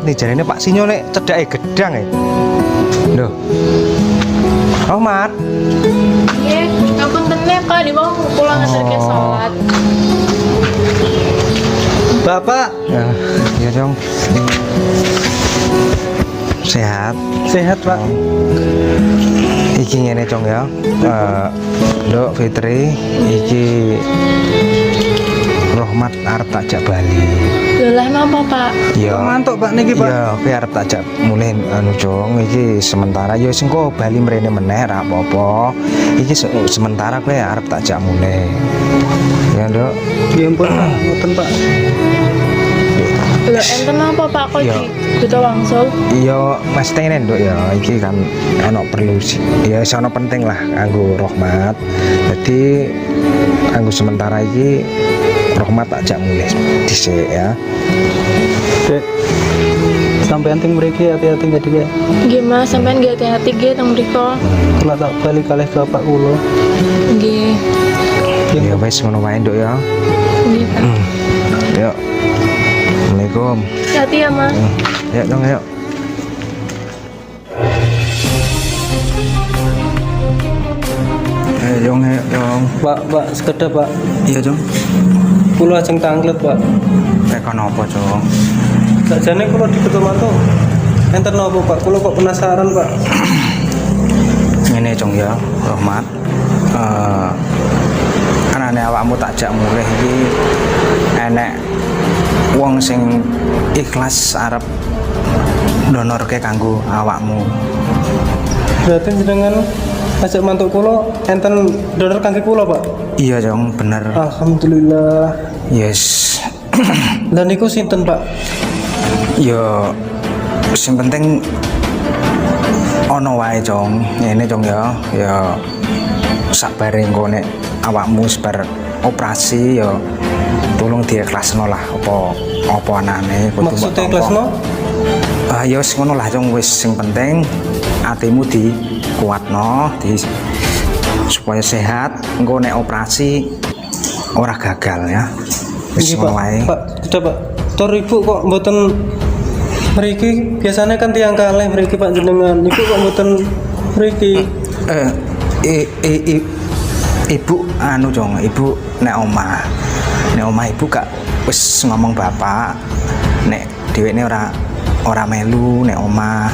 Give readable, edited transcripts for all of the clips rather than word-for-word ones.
nih jarine Pak Sinyo nek cedake gedang ya. Loh. Rohmat. Iya, ampun tenek Kak, di mau pulang nganterke salat. Bapak, Ya dong. Sehat. sehat Pak. Iki ngene Cong ya. Nduk Fitri, iki Rohmat arep takjak Bali. Lho lah napa Pak? Ya. Mantuk Pak niki Pak. Ya, kowe arep takjak mulih anu Cong, iki sementara ya sing kok Bali mrene meneh ra apa-apa. Iki sementara kowe arep takjak mulih. Ya, Nduk. Ya ampun Pak, ngoten Pak. Lho enten apa Pak kok Iya. butuh wangsul? Iya, Mas Tenen Nduk ya, iki kan ana perlu ya sono penting lah kanggo Rohmat. Jadi kanggo sementara iki Rohmat takjak mulih dhisik ya. Dek, sampean ting mriki hati-hati nggak dia. Nggih Mas, sampean nggih hati-hati nggih teng mriko. Kula tak balik kalih bapak kula. Nggih. Ya wis ngono wae Nduk ya. Nggih Pak. Yuk. Assalamualaikum. Hati ya Mas. Yuk dong, yuk. Ayo dong, ayo dong. Pak, sekedap Pak. Iya dong. Kula ajeng tanglet Pak. Tekan apa dong? Sakjane kula diketu mantu. Enten napa Pak? Kula kok penasaran Pak. Ini dong ya, Rohmat. Anane awakmu takjak mulih iki enek wong sing ikhlas arep donorke kanggo awakmu. Berarti jenengan ajak mantuk kula enten donor kangge kula Pak. Iya dong, bener. Alhamdulillah. Yes. Lah niku sinten Pak? Yo sing penting ono wae Cong. Ngene Cong ya. Ya sabare engko nek awakmu sebar operasi ya tolong diikhlasno lah apa anane kudu Maksudnya mbok ikhlasno? tampa. Ya wis ngono lah Cong, wis sing penting atimu dikuatno supaya sehat engko nek operasi ora gagal ya. Wis Nggih, ngono Pak. wae. Pak, sudah Pak. Tor Ibu kok mboten mriki? Biasanya kan tiang kalih mriki Pak jenengan. Niku kok mboten mriki? Ibu anu Cong, ibu nek omah. Nek omah ibu gak wis ngomong bapak nek dhewekne ora melu nek omah.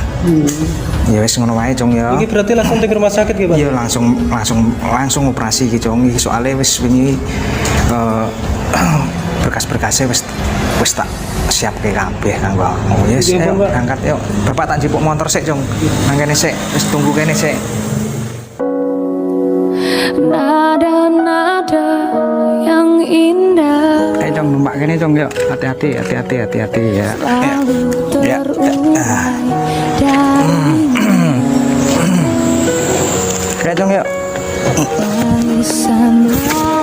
Ya wis ngono wae Cong ya. Iki berarti langsung ke rumah sakit nggih Pak? Iya langsung operasi iki Cong. Iki soalnya wis wingi berkas-berkasnya wis tak siapke kabeh kanggo awakmu. Yes, Iya, ayo Pak. berangkat yuk. Bapak tak jipuk motor sik Cong. Nang kene sik, wis tunggu kene sik. Nada-nada yang indah Ayo Cong, numpak kene Cong yuk. Hati-hati ya. selalu Ya. terurai dari Ayo Cong yuk. tangisan mata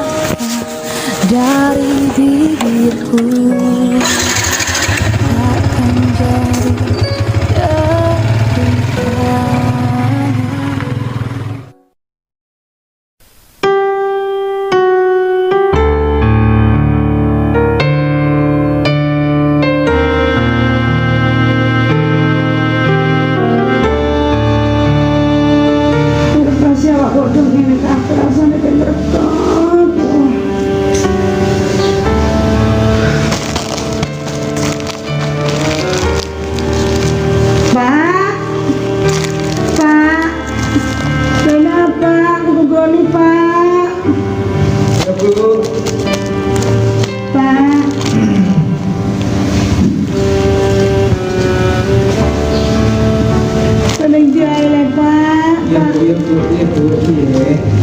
dari bibirku akan jadi daripada.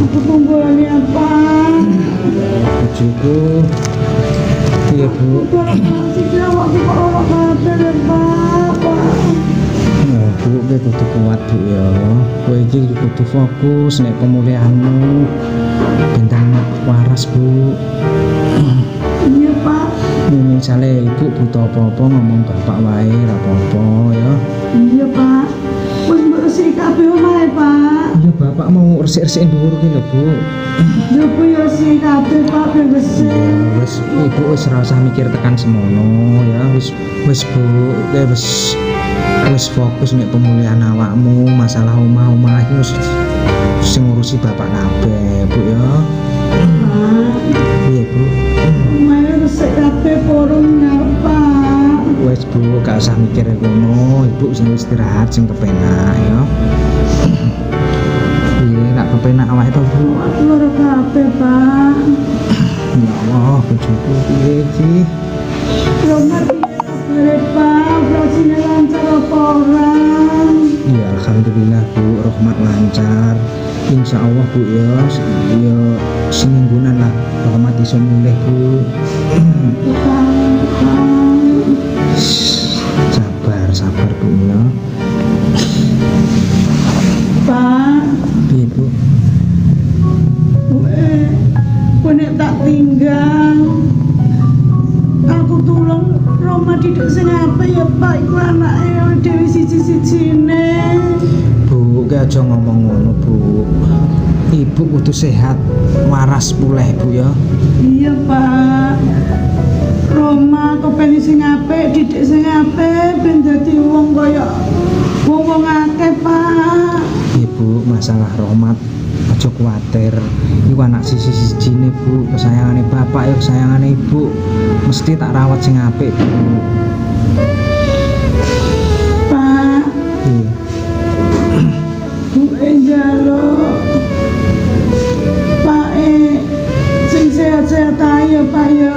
Aku tungguannya apa? Bujuku. Iya Bu. Masih jawab di orang kata dan bapak. Ya Bu, kowe kudu kuat Bu ya. Kowe iki kudu fokus nek pemulihanmu. Bintang waras Bu. Iya Pak. Misalnya ibu butuh apa-apa ngomong bapak wae ra apa-apa ya. Iya Pak. Wis bersih kabeh omahe Pak. Iya Bapak bapak mau resik-resikin dhuwur ki lho, Bu. Ya Bu ya sih kabeh Pak ben resik. Ya wis ibu wis ora usah mikir tekan semono ya, wis Bu, ya wis fokus nek pemulihan awakmu, masalah omah-omah iki wis sing ngurusi bapak kabeh, Bu ya. Pak, Iya, Bu. omahe resik kabeh porong nyarep Pak. Wes Bu, gak usah mikir ngono, ibu sing istirahat sing kepenak ya. Iya, gak kepenak awake to, Bu. Loro kabeh Pak. Ya Allah, bojoku piye iki? Roma piye Pak? Operasinya lancar apa ora? Ya alhamdulillah Bu, rahmat lancar. Insya Allah Bu ya, ya semingguan lah rahmat iso mulih Bu. Sabar Bu ya. Pak, Piye Bu? gue nek tak tinggal. Aku tulung Roma didik sing apa ya Pak, iku anake Dewi siji-sijine. Bu, gak aja ngomong ngono Bu. Ibu kudu sehat, waras pulih Bu ya. Iya Pak. Roma kepengen sing apik, didik sing apik, ben dadi wong kaya wong akeh Pak. Ibu masalah Romat aja kuwatir. Iku anak siji-sijine Bu, kesayangane bapak ya kesayangane ibu. Mesti tak rawat sing apik Bu. Pak, Iya. Bu njaluk Pak sing sehat-sehat ae ya Pak ya.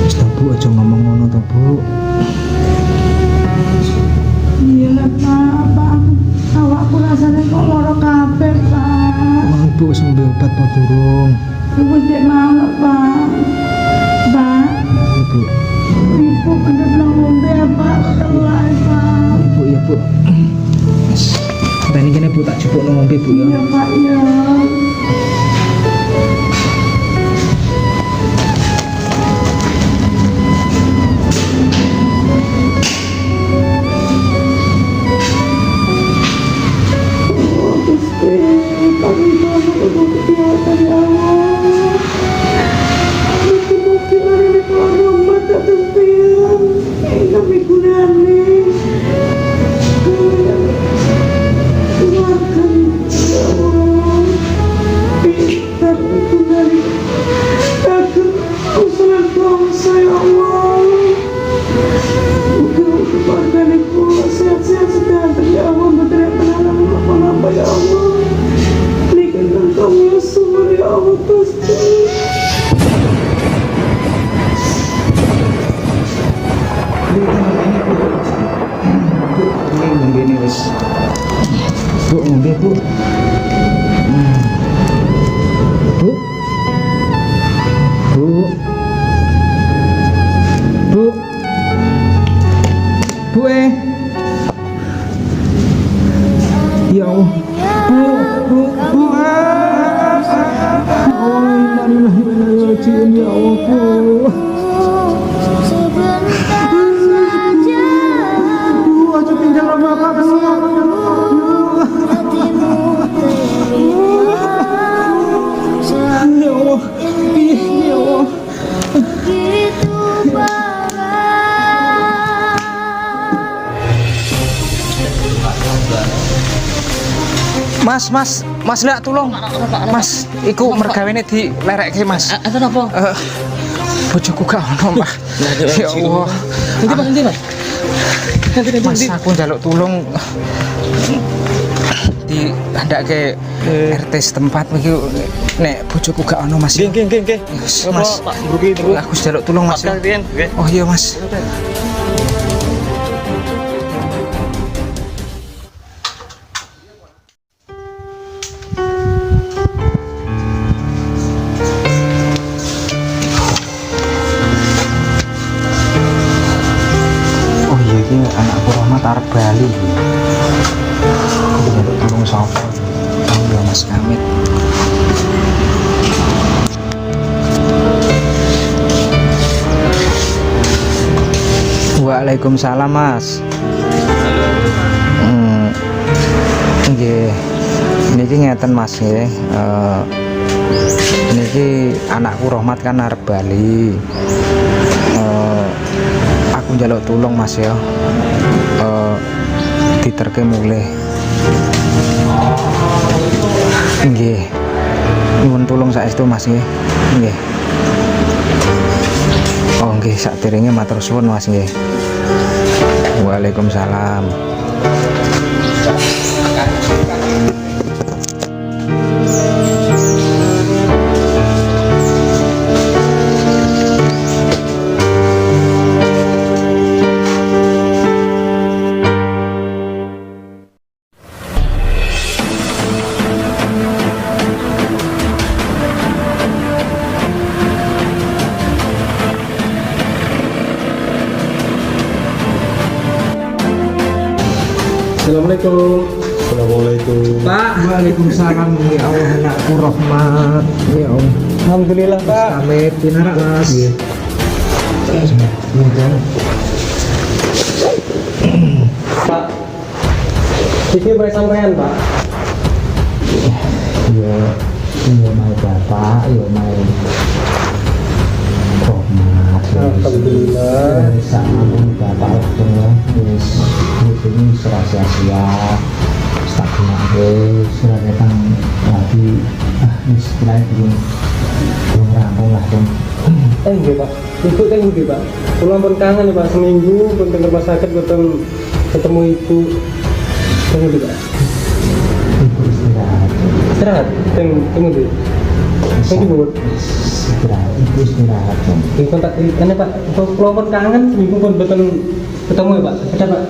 Wis to Bu, aja ngomong ngono to Bu. Iya lah Pak, Pak. Awakku rasane kok lara kabeh Pak. Emang ibu wis ngombe obat apa durung? Wis dek mau lah, Pak. Pak, Ibu. ibu bener belum ngombe apa? Ketemu ae Pak. Ibu ya Bu. Wis. Tani kene Bu tak jupuk ngombe Bu ya. Iya Pak ya. Sehat-sehat sehat ya Allah, berteriak penanam apa ya Allah. Berikan kamu ya semua ya Allah pasti. Ini ngombe ini wis. Bu ngombe Bu. Bu. Bu. Bu. Bu Ya Allah. Bu. Bu. Innalillahi ya Allah Bu. Aja tinggal bapak Bu. Ya Allah. Ya Allah. Mas lek tulung. Mas, iku mergawene dilerekke Mas. Ada apa? Bojoku gak ono, Pak. Ya Allah. Nanti Mas. Mas aku njaluk tulung di andake RT setempat iki nek bojoku gak ono Mas. Nggih. Mas, Pak Bruki itu. aku njaluk tulung Mas. Nggih. Oh iya Mas. Oh iya iki anakku Rahmat arep bali. Aku njaluk tulung sapa? Oh iya Mas Kamit. Waalaikumsalam Mas. Nggih. niki ngeten Mas nggih. Niki anakku Rohmat kan arep bali. Aku njaluk tulung Mas ya. Diterke mulih. Nggih. Nyuwun tulung saestu Mas nggih. Nggih. Oh nggih, sakderenge matur suwun Mas nggih. Waalaikumsalam. Assalamualaikum. Assalamualaikum. Pak. Waalaikumsalam ya Allah anakku Rohmat ya Allah. Alhamdulillah Pak. Amit pinarak Mas. Pak. Iki bae sampean Pak. Iya mau bapak, iya mau Rohmat. Alhamdulillah. Sama bapak semua ini serasa siap tak guna sudah datang lagi istilahnya belum rampung lah dong. Nggih Pak. Ibu teng nggih Pak. Kula pun kangen ya Pak, seminggu pun teng rumah sakit boten ketemu ibu. Teng nggih Pak. Ibu istirahat Istirahat teng nggih. Teng ibu. istirahat ibu istirahat dong. Di kontak ini Pak. Kula pun kangen seminggu pun boten ketemu ya Pak. Ada Pak.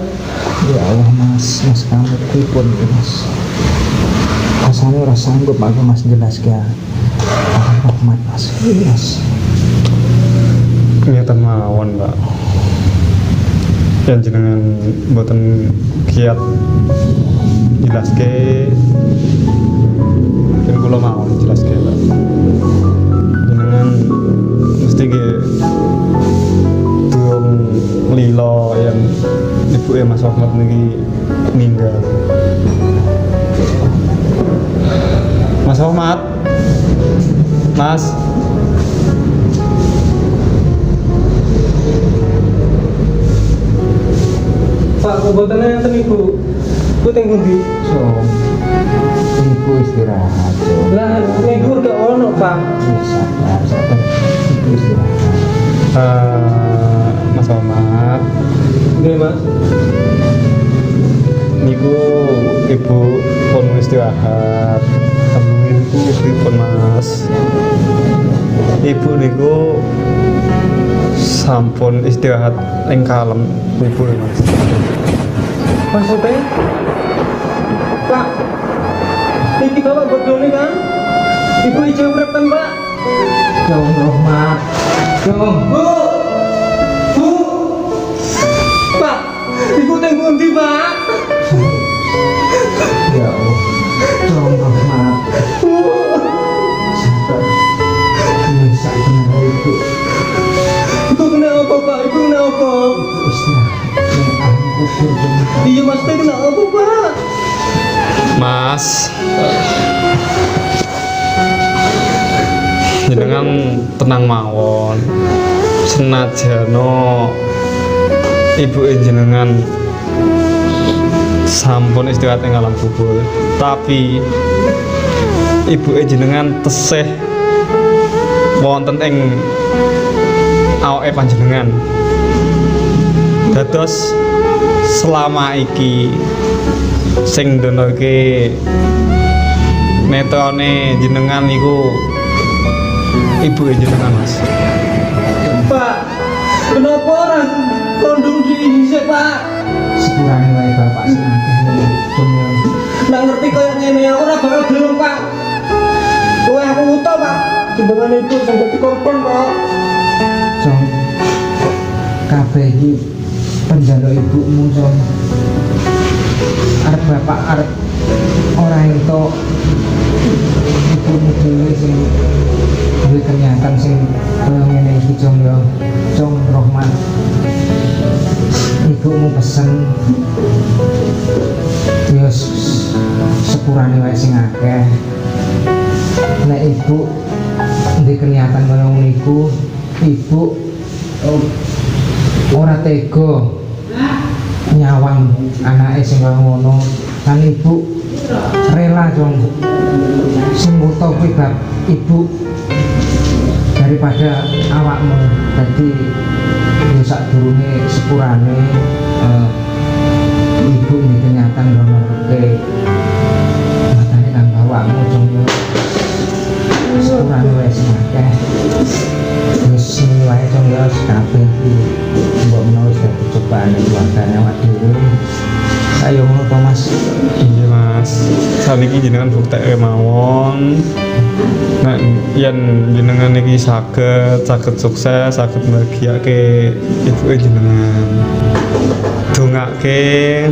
Ya Allah mas kamu pripun mas rasanya ora sanggup aku mas jelas ya Rohmat mas yes. Ngeten mawon, Pak. Yen jenengan mboten kiat jelaske, yen kula mawon jelaske, Pak. Jenengan mesti nggih durung lilo yang ibuke Mas Rohmat niki ninggal. Mas Rohmat. Mas. Pak, boten enten Ibu. Ibu teng pundi? So ibu istirahat so Lah, niku udah ono, Pak. sabar ibu istirahat. Mas Rohmat. Nggih, Mas. Niku ibu pun istirahat. Temuin ku pripun Mas? Ibu niku sampun istirahat ing kalem ibu Mas. Maksudnya? Pak, iki bapak bodoni kan? Ibu ijo urip kan, Pak? Dong Rohmat dong Bu! Bu! Pak, ibu teng pundi, Pak? ya Allah dong Rohmat Bu! sabar bisa benar ibu Ibu kenapa, Pak? Ibu kenapa? istirahat yang aku dong Iya, Mas, teh kenapa, Pak? Mas. Jenengan tenang mawon. Senajano ibu jenengan sampun istirahat ing alam kubur, tapi ibu jenengan tesih wonten ing awake panjenengan. Dados selama iki sing ndonoke netrone jenengan niku ibu jenengan Mas. Pak, kenapa orang kondom dihisik, Pak? sepurane wae bapak sing akeh dong Nggak ngerti kaya ngene, aku ora bakal gelem, Pak. Kowe aku uta, Pak. Jenengan ibu sing dadi korban, Pak. Jong kabeh iki penjaluk ibumu Jong arep bapak arep ora entuk ibumu dhewe sing duwe kenyataan sing kaya ngene iki Jong ya Jong Rohmat ibumu pesen ya sepurane wae sing akeh. Nek ibu ndek kenyataan kaya ngono iku, ibu ora tega nyawang anake sing kaya ngono. Kan ibu rela dong sing buta kuwi bab ibu daripada awakmu. Dadi yo sadurunge sepurane ibu ndek kenyataan ngono-ngono matane kan awakmu jong yo sepurane wae sing akeh. Wis sing wae jong yo kabeh iki mbok menawa wis dadi cobaan keluargane awak dhewe. Ayo ngono to Mas. Iya Mas, saniki jenengan buktek mawon. Nek yen jenengan iki saged sukses, saged mbahagiake ibuke jenengan. Dongake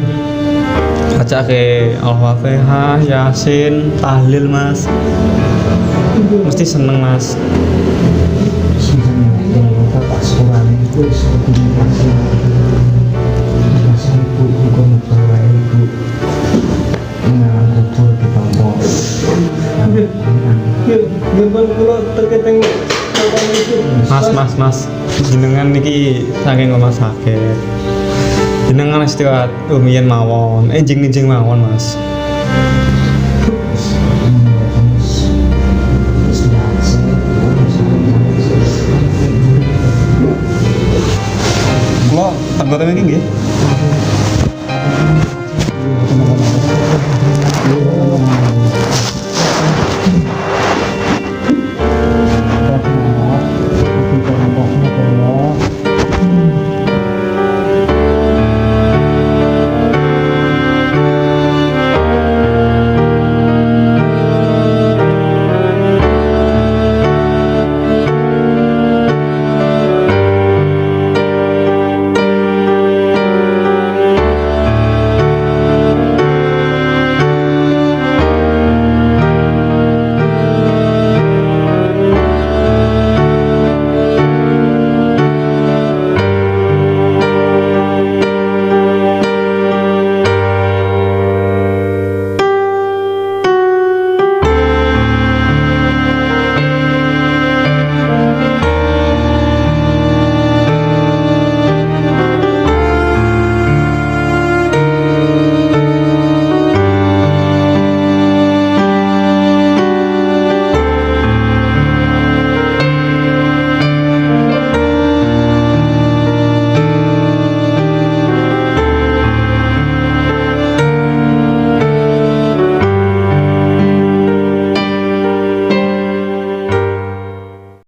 bacake Al-Fatihah, Yasin, tahlil Mas. Mesti seneng Mas. Sing jenenge tak sepurane wis kudu ibu juga membawa ibu mengalang kubur di bawah. Gimana kalau terkait itu? Mas, jenengan niki saking rumah sakit. Jenengan istirahat rumiyin mawon, enjing mawon Mas.